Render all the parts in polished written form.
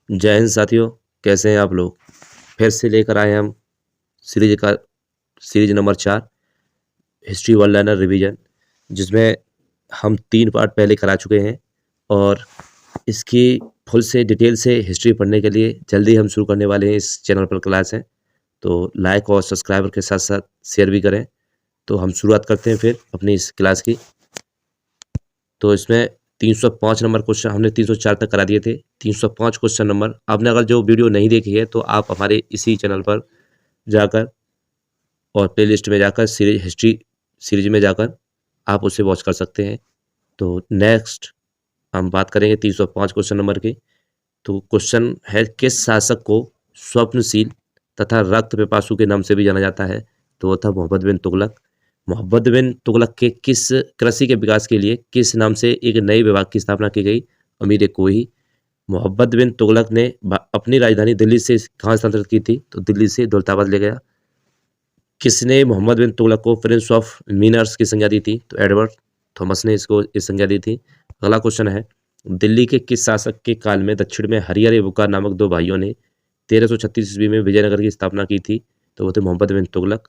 जय हिंद साथियों, कैसे हैं आप लोग। फिर से लेकर आए हम series number 4 history world learner revision, जिसमें हम 3 पार्ट पहले करा चुके हैं और इसकी फुल से डिटेल से हिस्ट्री पढ़ने के लिए जल्दी हम शुरू करने वाले हैं। इस चैनल पर क्लास है तो लाइक और सब्सक्राइबर के साथ साथ शेयर भी करें। तो हम शुरुआत करते हैं फिर अपनी इस क्लास की। तो इसमें 305 नंबर क्वेश्चन हमने 304 तक करा दिए थे। 305 क्वेश्चन नंबर आपने अगर जो वीडियो नहीं देखी है तो आप हमारे इसी चैनल पर जाकर और प्लेलिस्ट में जाकर सीरीज में जाकर आप उसे वॉच कर सकते हैं। तो नेक्स्ट हम बात करेंगे 305 क्वेश्चन नंबर की। तो क्वेश्चन है, किस शासक को स्वप्नशील तथा रक्त पिपासु के नाम से भी जाना जाता है? तो वो था मोहम्मद बिन तुगलक। मोहम्मद बिन तुगलक के किस कृषि के विकास के लिए किस नाम से एक नए विभाग की स्थापना की गई? अमीर कोही। मोहम्मद बिन तुगलक ने अपनी राजधानी दिल्ली से कहाँ स्थानांतरित की थी? तो दिल्ली से दौलताबाद ले गया। किसने मोहम्मद बिन तुगलक को प्रिंस ऑफ मीनर्स की संज्ञा दी थी? तो एडवर्ड थॉमस ने इसको इस संज्ञा दी थी। अगला क्वेश्चन है, दिल्ली के किस शासक के काल में दक्षिण में हरिहर बुखार नामक 2 भाइयों ने 1336 ईस्वी में विजयनगर की स्थापना की थी? तो वो थे मोहम्मद बिन तुगलक।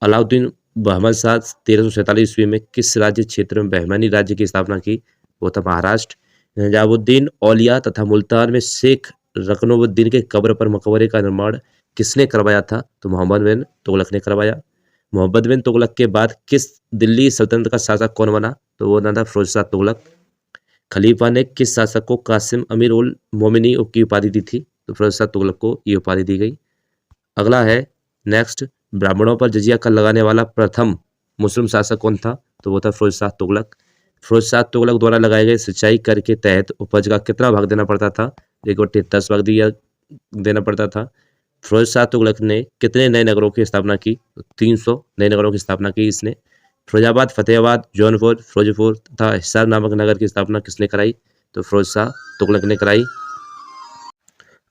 अलाउद्दीन बहमन शाह 1347 ईस्वी में किस राज्य क्षेत्र में बहमानी राज्य की स्थापना की? वो था महाराष्ट्र। निजामुद्दीन औलिया तथा मुल्तान में शेख रकनुद्दीन के कब्र पर मकबरे का निर्माण किसने करवाया था? तो मोहम्मद बिन तुगलक ने करवाया। मोहम्मद बिन तुगलक के बाद किस दिल्ली सल्तनत का शासक कौन बना? तो वो ना था फिरोज शाह तुगलक। खलीफा ने किस शासक को कासिम अमीर उल मोमिनी की उपाधि दी थी? तो फिरोज शाह तुगलक को ये उपाधि दी गई। अगला है नेक्स्ट, ब्राह्मणों पर जजिया कर लगाने वाला प्रथम मुस्लिम शासक कौन था? तो वो था फिरोज शाह तुगलक। फिरोज शाह तुगलक द्वारा लगाए गए सिंचाई कर के तहत उपज का कितना भाग देना पड़ता था? 1/10 भाग देना पड़ता था। फिरोज शाह तुगलक ने कितने नए नगरों की स्थापना की? 300 नए नगरों की स्थापना की इसने। फिरोजाबाद, फतेहाबाद, जौनपुर, फिरोजपुर तथा हिसार नामक नगर की स्थापना किसने कराई? तो फिरोज शाह तुगलक ने कराई।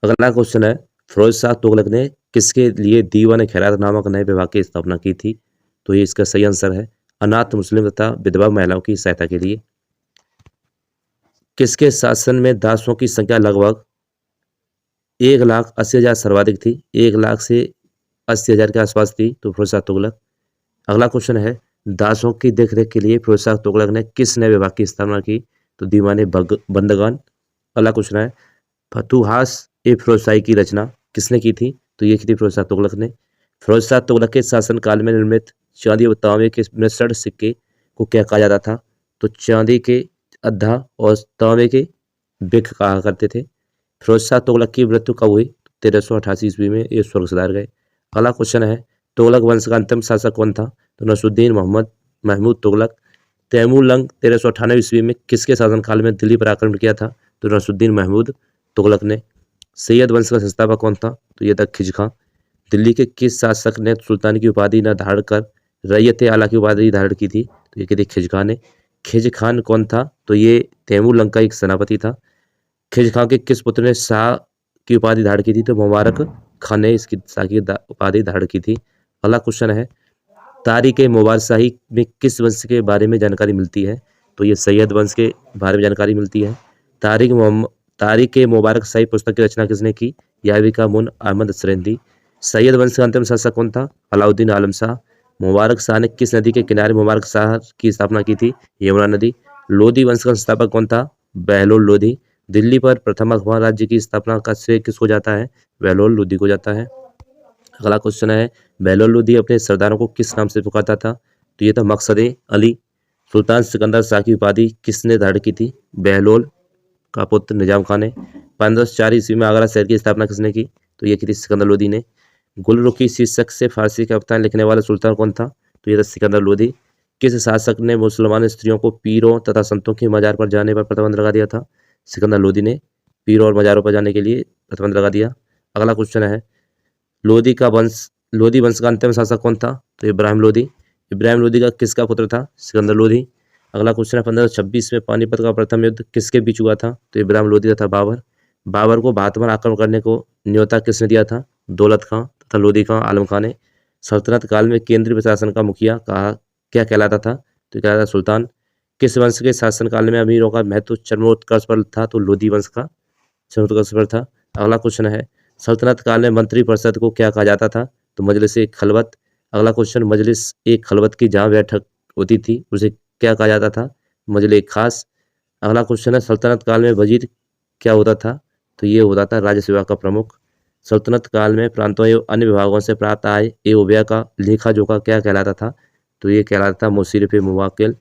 अगला क्वेश्चन है, फिरोज शाह तुगलक ने किसके लिए दीवान खैरात नामक नए विभाग की स्थापना की थी? तो ये इसका सही आंसर है, अनाथ मुस्लिम तथा विधवा महिलाओं की सहायता के लिए। किसके शासन में दासों की संख्या लगभग 1,80,000 सर्वाधिक थी? 1,00,000 से 80,000 के आसपास थी। तो फिरोज शाह तुगलक। अगला क्वेश्चन है, दासों की देखरेख के लिए फिरोज शाह तुगलक ने किस नए विभाग की स्थापना की? तो दीवाने बंदगान। अगला क्वेश्चन है, फतुहास ए फिरोजशाही की रचना किसने की थी? तो ये की थी फिरोज शाह तुगलक ने। फिरोज शाह तुगलक के शासनकाल में निर्मित चांदी और तांबे के मिश्रण सिक्के को क्या कहा जाता था? तो चांदी के अद्धा और तांबे के बिक कहा करते थे। फिरोज शाह तुगलक की मृत्यु कब हुई? 1388 ईस्वी में ये स्वर्ग सिधार गए। अगला क्वेश्चन है, तुगलक वंश का अंतिम शासक कौन था? तो नसरुद्दीन मोहम्मद महमूद तुगलक। तैमूरलंग 1398 ईस्वी में किसके शासनकाल में दिल्ली पर आक्रमण किया था? तो नसरुद्दीन महमूद तुगलक ने। सैयद वंश का संस्थापक कौन था? तो यह था खिज खां। दिल्ली के किस शासक ने सुल्तान की उपाधि न धारण कर रैयत आला की उपाधि धारण की थी? तो ये थी खिज खां ने। खिज खान कौन था? तो ये तैमूरलंग का एक सेनापति था। खिज खां के किस पुत्र ने शाह की उपाधि धारण की थी? तो मुबारक खान ने इसकी शाह की उपाधि धारण की थी। अगला क्वेश्चन है, तारीख मुबारक शाही में किस वंश के बारे में जानकारी मिलती है? तो ये सैयद वंश के बारे में जानकारी मिलती है। तारीख मुबारक शाही पुस्तक की रचना किसने की? याविका मुन अहमद सरेंदी। सैयद वंश का अंतिम शासक कौन था? अलाउद्दीन आलम शाह। मुबारक शाह ने किस नदी के किनारे मुबारक शाह की स्थापना की थी? यमुना नदी। लोधी वंश का संस्थापक कौन था? बहलोल लोधी। दिल्ली पर प्रथम अखबार राज्य की स्थापना का श्रेय किसको जाता है? बहलोल लोधी को जाता है। अगला क्वेश्चन है, बहलोल लोधी अपने सरदारों को किस नाम से पुकारता था? तो ये था मकसद अली। सुल्तान सिकंदर शाह की उपाधि किसने धारण की थी? बहलोल का पुत्र निजाम खान ने। 1504 ईस्वी में आगरा शहर की स्थापना किसने की? तो ये की थी सिकंदर लोधी ने। गुलरुखी शीर्षक से फारसी कविताएं लिखने वाला सुल्तान कौन था? तो ये था सिकंदर लोधी। किस शासक ने मुसलमान स्त्रियों को पीरों तथा संतों की मजार पर जाने पर प्रतिबंध लगा दिया था? सिकंदर लोधी ने पीरों और मजारों पर जाने के लिए प्रतिबंध लगा दिया। अगला क्वेश्चन है, लोधी वंश का अंतिम शासक कौन था? तो इब्राहिम लोधी। इब्राहिम लोधी का किसका पुत्र था? सिकंदर लोधी। अगला क्वेश्चन है, 1526 में पानीपत का प्रथम युद्ध किसके बीच हुआ था? तो इब्राहिम लोधी तथा बाबर। बाबर को भारत पर आक्रमण करने को न्योता किसने दिया था? दौलत खां तथा लोधी खां आलम खां ने। सल्तनत काल में केंद्रीय प्रशासन का मुखिया क्या कहलाता था? तो कहलाता सुल्तान। किस वंश के शासनकाल में अमीरों का महत्व चरमोत्कर्ष पर था? तो लोधी वंश का चरमोत्कर्ष पर था। अगला क्वेश्चन है सल्तनत काल में मंत्रिपरिषद को क्या कहा जाता था? तो मजलिस-ए खलवत। अगला क्वेश्चन मजलिस-ए खलवत की जहाँ बैठक होती थी उसे क्या कहा जाता था? मजलिस-ए खास। अगला क्वेश्चन है सल्तनत काल में वजीर क्या होता था? तो ये होता था राज्य सेवा का प्रमुख। सल्तनत काल में प्रांतों एवं अन्य विभागों से प्राप्त आय एवं व्यय का लेखा जोखा क्या कहलाता था? तो ये कहलाता था मुसीरफ मुवाक्किल।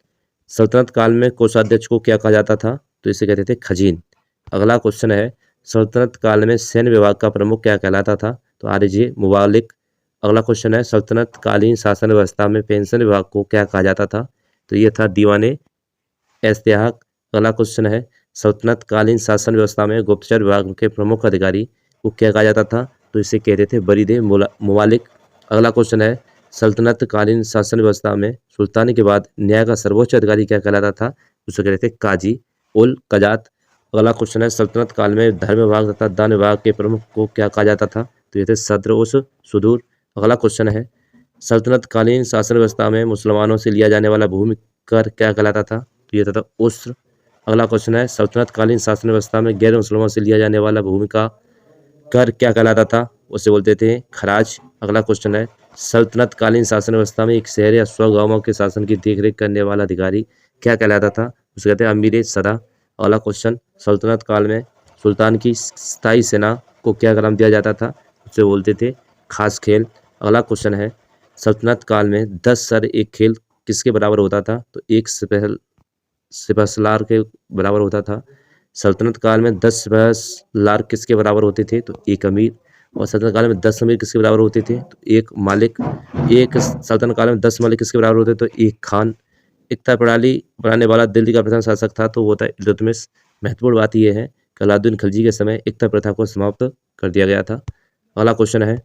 सल्तनत काल में कोषाध्यक्ष को क्या कहा जाता था? तो इसे कहते थे खजीन। अगला क्वेश्चन है सल्तनत काल में सैन्य विभाग का प्रमुख क्या कहलाता था? तो आरजे मुबालिक। अगला क्वेश्चन है सल्तनत कालीन शासन व्यवस्था में पेंशन विभाग को क्या कहा जाता था? तो ये था दीवाने इस्तेहाक। अगला क्वेश्चन है सल्तनत कालीन शासन व्यवस्था में गुप्तचर विभाग के प्रमुख अधिकारी को क्या कहा जाता था? तो इसे कहते थे बरीदे मुबालिक। अगला क्वेश्चन है सल्तनत कालीन शासन व्यवस्था में सुल्तानी के बाद न्याय का सर्वोच्च अधिकारी क्या कहलाता था? उसे कहते थे काजी उल कजात। अगला क्वेश्चन है सल्तनत काल में धर्म विभाग तथा दान विभाग के प्रमुख को क्या कहा जाता था? तो ये थे सद्र उस सुदूर। अगला क्वेश्चन है सल्तनत कालीन शासन व्यवस्था में मुसलमानों से लिया जाने वाला भूमि कर क्या कहलाता था? तो ये था उस्र। अगला क्वेश्चन है सल्तनत कालीन शासन व्यवस्था में गैर मुसलमानों से लिया जाने वाला भूमि का कर क्या कहलाता था? उसे बोलते थे खराज। अगला क्वेश्चन है सल्तनत कालीन शासन व्यवस्था में एक शहर या 100 गांवों के शासन की देखरेख करने वाला अधिकारी क्या कहलाता था? उसे कहते हैं अमीर सदा। अगला क्वेश्चन सल्तनत काल में सुल्तान की स्थायी सेना को क्या नाम दिया जाता था? उसे बोलते थे खास खेल। अगला क्वेश्चन है सल्तनत काल में 10 सर एक खेल किसके बराबर होता था? तो एक सिपहसालार के बराबर होता था। सल्तनत काल में 10 सिपहसालार किसके बराबर होते थे? तो एक अमीर। और सल्तनत काल में 10 अमीर किसके बराबर होते थे? तो एक मालिक। एक सल्तनत काल में 10 मालिक किसके बराबर होते थे? तो एक खान। इक्ता प्रणाली बनाने वाला दिल्ली का प्रथम शासक था तो वो था इल्तुतमिश। महत्वपूर्ण बात यह है कि अलाउद्दीन खिलजी के समय इक्ता प्रथा को समाप्त कर दिया गया था। अगला क्वेश्चन है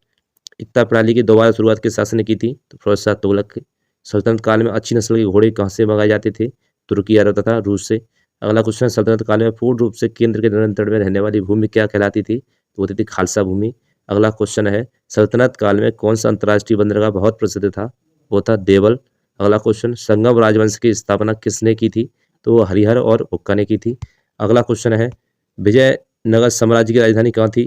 इक्ता प्रणाली की दोबारा शुरुआत किस शासन ने की थी? तो फिरोज शाह तुगलक की। सल्तनत काल में अच्छी नस्ल के घोड़े कहाँ से मंगाए जाते थे? तुर्की, अरब तथा रूस से। अगला क्वेश्चन सल्तनत काल में पूर्ण रूप से केंद्र के नियंत्रण में रहने वाली भूमि क्या कहलाती थी? तो होती थी खालसा भूमि। अगला क्वेश्चन है सल्तनत काल में कौन सा अंतर्राष्ट्रीय बंदरगाह बहुत प्रसिद्ध था? वो था देवल। अगला क्वेश्चन संगम राजवंश की स्थापना किसने की थी? तो वो हरिहर और हुक्का ने की थी। अगला क्वेश्चन है विजयनगर साम्राज्य की राजधानी कहाँ थी?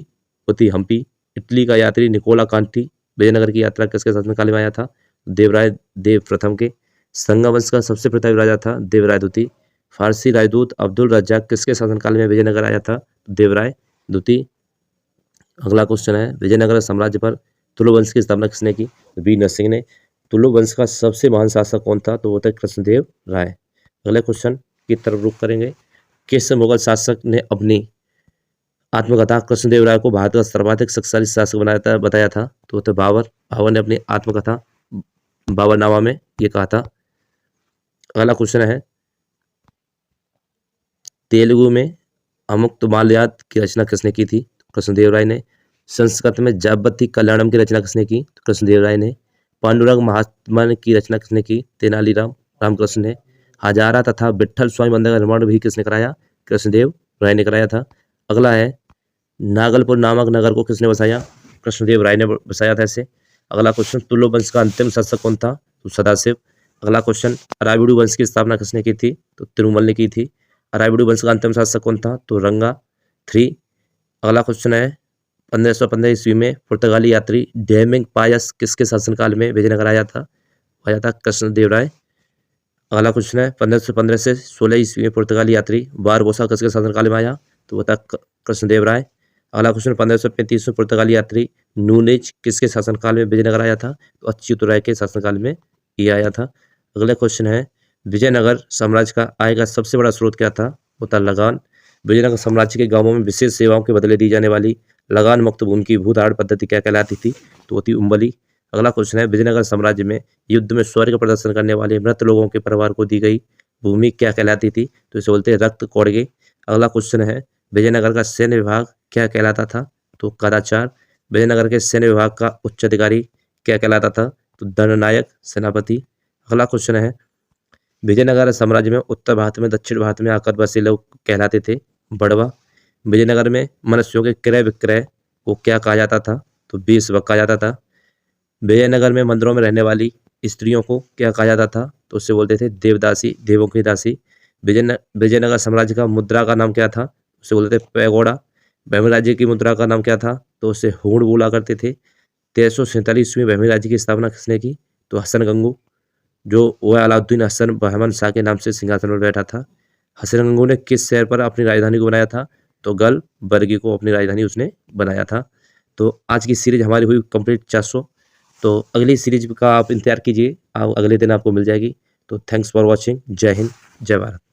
वो थी हम्पी। इटली का यात्री निकोला कांटी विजयनगर की यात्रा किसके शासनकाल में आया था? देवराय देव प्रथम के। संगम वंश का सबसे प्रतापी राजा था देवराय द्वितीय। फारसी राजदूत अब्दुल रज्जाक किसके शासनकाल में विजयनगर आया था? देवराय द्वितीय। अगला क्वेश्चन है विजयनगर साम्राज्य पर तुलु वंश की स्थापना किसने की? वीर नरसिंह ने। तुलु वंश का सबसे महान शासक कौन था? तो वो था कृष्णदेव राय। अगले क्वेश्चन की तरफ रुख करेंगे किस मुगल शासक ने अपनी आत्मकथा कृष्णदेव राय को भारत का सर्वाधिक शक्तिशाली शासक बताया था? तो वो था बाबर। बाबर ने अपनी आत्मकथा बाबरनामा में ये कहा था। अगला क्वेश्चन है तेलुगु में अमुक्तमाल्यात की रचना किसने की थी? कृष्णदेव राय ने। संस्कृत में जाबती कल्याणम की रचना किसने की? तो कृष्णदेव राय ने। पांडुरंग महात्म्य की रचना किसने की? तेनालीराम रामकृष्ण ने। हजारा तथा विट्ठल स्वामी मंदिर का निर्माण भी किसने कराया? कृष्णदेव राय ने कराया था। अगला है नागलपुर नामक नगर को किसने बसाया? कृष्णदेव राय ने बसाया था इसे। अगला क्वेश्चन तुलु वंश का अंतिम शासक कौन था? तो सदाशिव। अगला क्वेश्चन अराविडु वंश की स्थापना किसने की थी? तो तिरुमल ने की थी। अराविडु वंश का अंतिम शासक कौन था? तो रंगा III। अगला क्वेश्चन है 1515 ईस्वी में पुर्तगाली यात्री डेमिंग पायस किसके शासनकाल में विजयनगर आया था? कृष्णदेव राय। अगला क्वेश्चन है 1515 से 16 ईस्वी में पुर्तगाली यात्री बारबोसा किसके शासनकाल में आया? तो वो था कृष्णदेव राय। अगला क्वेश्चन 1535 में पुर्तगाली यात्री नूनेज किसके शासनकाल में विजयनगर आया था? तो अच्युत राय के शासनकाल में ये आया था। अगला क्वेश्चन है विजयनगर साम्राज्य का आय का सबसे बड़ा स्रोत क्या था? वो था लगान। विजयनगर साम्राज्य के गांवों में विशेष सेवाओं के बदले दी जाने वाली लगान मुक्त भूमि की भूधारण पद्धति क्या कहलाती थी? तो वो थी उम्बली। अगला क्वेश्चन है विजयनगर साम्राज्य में युद्ध में शौर्य का प्रदर्शन करने वाले मृत लोगों के परिवार को दी गई भूमि क्या कहलाती थी? तो इसे बोलते हैं रक्त कौड़गे। अगला क्वेश्चन है विजयनगर का सैन्य विभाग क्या कहलाता था? तो कदाचार। विजयनगर के सैन्य विभाग का उच्च अधिकारी क्या कहलाता था? तो दंडनायक सेनापति। अगला क्वेश्चन है विजयनगर साम्राज्य में उत्तर भारत में दक्षिण भारत में आकर बसे लोग कहलाते थे बड़वा। विजयनगर में मनुष्यों के क्रय विक्रय को क्या कहा जाता था? तो बेसबक कहा जाता था। विजयनगर में मंदिरों में रहने वाली स्त्रियों को क्या कहा जाता था? तो उससे बोलते थे देवदासी, देवों की दासी। विजयनगर साम्राज्य का मुद्रा का नाम क्या था? उसे बोलते थे पैगोडा। बहमी राज्य की मुद्रा का नाम क्या था? तो उसे हुण बोला करते थे। 1347 में बहमी राज्य की स्थापना किसने की? तो हसन गंगू, जो वह अलाउद्दीन हसन बहमन शाह के नाम से सिंहासन पर बैठा था। हसन गंगू ने किस शहर पर अपनी राजधानी को बनाया था? तो गलबर्गी को अपनी राजधानी उसने बनाया था। तो आज की सीरीज हमारी हुई कंप्लीट 400। तो अगली सीरीज का आप इंतजार कीजिए, अगले दिन आपको मिल जाएगी। तो थैंक्स फॉर वॉचिंग। जय हिंद, जय भारत।